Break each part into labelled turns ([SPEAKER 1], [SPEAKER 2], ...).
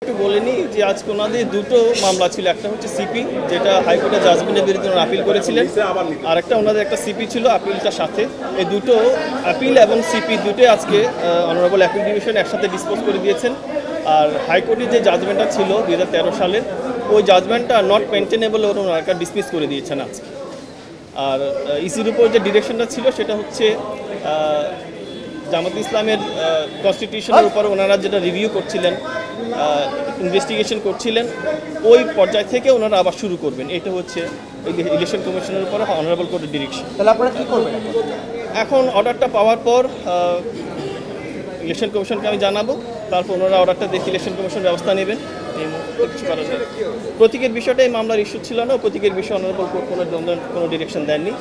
[SPEAKER 1] একটু বলে নিই যে আজকে ওনাদের দুটো মামলা ছিল, একটা হচ্ছে সিপি যেটা হাইকোর্টের জাজমেন্টের বিরুদ্ধে ওনারা আপিল করেছিলেন, আর ওনাদের একটা সিপি ছিল আপিলটার সাথে। এই দুটো আপিল এবং সিপি দুটোই আজকে অনারেবল অ্যাপিল ডিভিশন একসাথে ডিসপোজ করে দিয়েছেন। আর হাইকোর্টের যে জাজমেন্টটা ছিল 2013 সালের, ওই জাজমেন্টটা নট মেনটেনেবল ওনারা ডিসমিস করে দিয়েছেন আজকে। আর ইসির উপর যে ডিরেকশনটা ছিল সেটা হচ্ছে জামাত ইসলামের কনস্টিটিউশনের উপর ওনারা যেটা রিভিউ করছিলেন, ইনভেস্টিগেশন করছিলেন, ওই পর্যায় থেকে ওনারা আবার শুরু করবেন। এটা হচ্ছে ইলেকশন কমিশনের উপর অনারেবল কোর্টের ডিরেকশন।
[SPEAKER 2] তাহলে আপনারা কী করবেন
[SPEAKER 1] এখন? অর্ডারটা পাওয়ার পর ইলেকশন কমিশনকে আমি জানাবো, তারপর ওনারা অর্ডারটা দেখে ইলেকশন কমিশন ব্যবস্থা নেবেন। এই মুহূর্তে কিছু করা যায়। প্রতীকের বিষয়টা এই মামলার ইস্যু ছিল না, প্রতীকের বিষয়ে অনারেবল কোর্ট কোনো ডিরেকশন দেননি।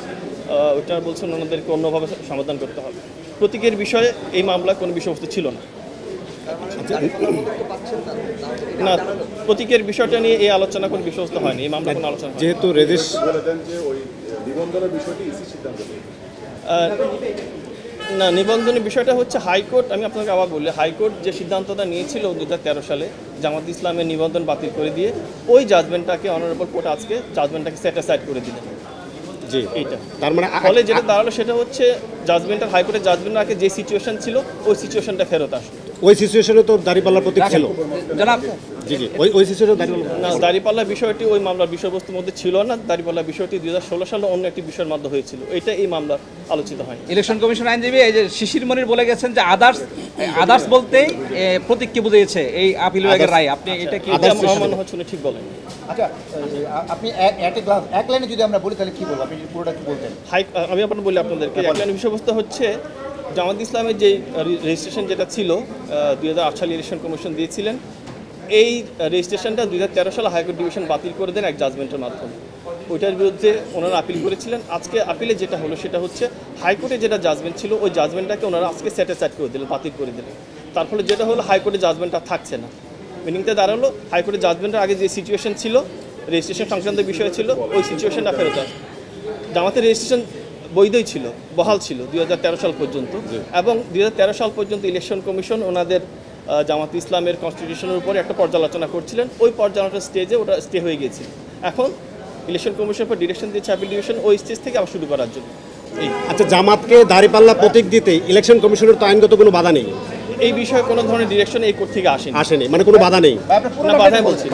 [SPEAKER 1] ওইটা বলছেন ওনাদেরকে অন্যভাবে সমাধান করতে হবে। প্রতীকের বিষয়ে এই মামলায় কোনো বিষয়বস্তু ছিল না। না, প্রতীকের বিষয়টা নিয়ে এই আলোচনা কোনো বিষয়বস্তু হয়নি, এই মামলা কোনো আলোচনা।
[SPEAKER 3] যেহেতু
[SPEAKER 1] না, নিবন্ধনের বিষয়টা হচ্ছে হাইকোর্ট, আমি আপনাকে আবার বললি, হাইকোর্ট যে সিদ্ধান্তটা নিয়েছিল 2013 সালে জামাত ইসলামের নিবন্ধন বাতিল করে দিয়ে, ওই জাজমেন্টটাকে অনারেবল কোর্ট আজকে জাজমেন্টটাকে সেট অ্যাসাইড করে দিলেন। জি, এইটা তার মানে ফলে যেটা দাঁড়ালো সেটা হচ্ছে জাজমেন্টের হাইকোর্টের জাজমেন্টের আগে যে সিচুয়েশন ছিল ওই সিচুয়েশনটা ফেরত আসলো।
[SPEAKER 3] ওই সিচুয়েশনে তো দাঁড়িপাল্লার প্রতীক ছিল
[SPEAKER 1] জনাব।
[SPEAKER 3] জি জি, ওই সিচুয়েশনে
[SPEAKER 1] না, দাঁড়িপাল্লার বিষয়টি ওই মামলার বিষয়বস্তুর মধ্যে ছিল না। দাঁড়িপাল্লার বিষয়টি 2016 সালে অন্য একটি বিষয়ের মধ্যে হয়েছিল, এটা এই মামলার আলোচিত হয়।
[SPEAKER 4] ইলেকশন কমিশন আইনজীবী এই যে শিশির মনির বলে গেছেন যে আদার্স বলতেই প্রতীককে বুঝিয়েছে এই আপিল বিভাগের রায়। আপনি এটা কি
[SPEAKER 1] মনে হচ্ছে ঠিক বলেন?
[SPEAKER 2] আচ্ছা, আপনি এক লাইনে যদি আমরা বলি তাহলে কি বলবো, আপনি পুরোটা কি বলতেন?
[SPEAKER 1] আমি আপনার বলি আপনাদেরকে, এক লাইনের বিষয়বস্তু হচ্ছে জামাত ইসলামের যে রেজিস্ট্রেশন যেটা ছিল 2008 সালে ইলেকশন কমিশন দিয়েছিলেন, এই রেজিস্ট্রেশনটা 2013 সালে হাইকোর্ট ডিভিশন বাতিল করে দেন এক জাজমেন্টের মাধ্যমে। ওইটার বিরুদ্ধে ওনারা আপিল করেছিলেন। আজকে আপিলে যেটা হলো সেটা হচ্ছে হাইকোর্টে যেটা জাজমেন্ট ছিল ওই জাজমেন্টটাকে ওনারা আজকে সেট অ্যাসাইড করে দিলেন, বাতিল করে দিলেন। তার ফলে যেটা হলো হাইকোর্টের জাজমেন্টটা থাকছে না। মিনিংটা দাঁড়ালো হাইকোর্টের জাজমেন্টের আগে যে সিচুয়েশন ছিল, রেজিস্ট্রেশন সংক্রান্ত বিষয় ছিল, ওই সিচুয়েশনটা ফেরত আসে। জামাতের রেজিস্ট্রেশন বৈধই ছিল, বহাল ছিল 2013 সাল পর্যন্ত, এবং 2013 সাল পর্যন্ত ইলেকশন কমিশন ওনাদের জামাত ইসলামের কনস্টিটিউশনের উপরে একটা পর্যালোচনা করছিলেন। ওই পর্যালোচনার স্টেজে ওটা স্টে হয়ে গিয়েছিল। এখন ইলেকশন কমিশন পর ডিরেকশন দিয়েছে আপিল ডিভিশন ওই স্টেজ থেকে আবার শুরু করার জন্য।
[SPEAKER 3] আচ্ছা, জামাতকে দাঁড়িপাল্লা প্রতীক দিতে ইলেকশন কমিশনের তো আইনগত কোনো বাধা নেই?
[SPEAKER 1] এই বিষয়ে কোনো ধরনের ডিরেকশন এই কোর্ট থেকে আসেনি,
[SPEAKER 3] মানে কোনো বাধা নেই?
[SPEAKER 1] না, বাধাই বলছি।